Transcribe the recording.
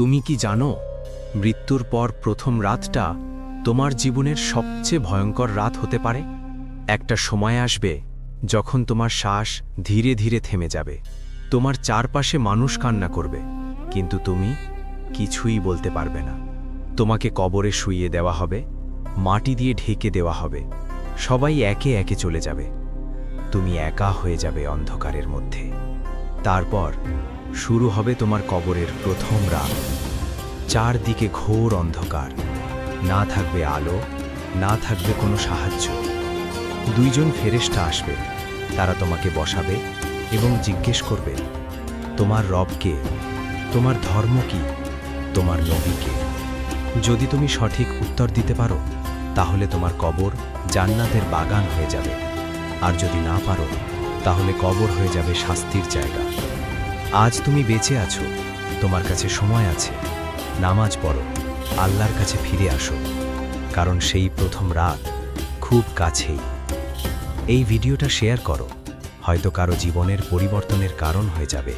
তুমি কি জানো, মৃত্যুর পর প্রথম রাতটা তোমার জীবনের সবচেয়ে ভয়ঙ্কর রাত হতে পারে? একটা সময় আসবে যখন তোমার শ্বাস ধীরে ধীরে থেমে যাবে, তোমার চারপাশে মানুষ কান্না করবে, কিন্তু তুমি কিছুই বলতে পারবে না। তোমাকে কবরে শুইয়ে দেওয়া হবে, মাটি দিয়ে ঢেকে দেওয়া হবে, সবাই একে একে চলে যাবে, তুমি একা হয়ে যাবে অন্ধকারের মধ্যে। তারপর শুরু হবে তোমার কবরের প্রথম রাত। চারদিকে ঘোর অন্ধকার, না থাকবে আলো, না থাকবে কোনো সাহায্য। দুইজন ফেরেশতা আসবে, তারা তোমাকে বসাবে এবং জিজ্ঞেস করবে, তোমার রব কে, তোমার ধর্ম কি, তোমার নবী কে? যদি তুমি সঠিক উত্তর দিতে পারো, তাহলে তোমার কবর জান্নাতের বাগান হয়ে যাবে, আর যদি না পারো, তাহলে কবর হয়ে যাবে শাস্তির জায়গা। আজ তুমি বেঁচে আছো, তোমার কাছে সময় আছে, নামাজ পড়ো, আল্লাহর কাছে ফিরে আসো, কারণ সেই প্রথম রাত খুব কাছেই। এই ভিডিওটা শেয়ার করো, হয়তো কারো জীবনের পরিবর্তনের কারণ হয়ে যাবে।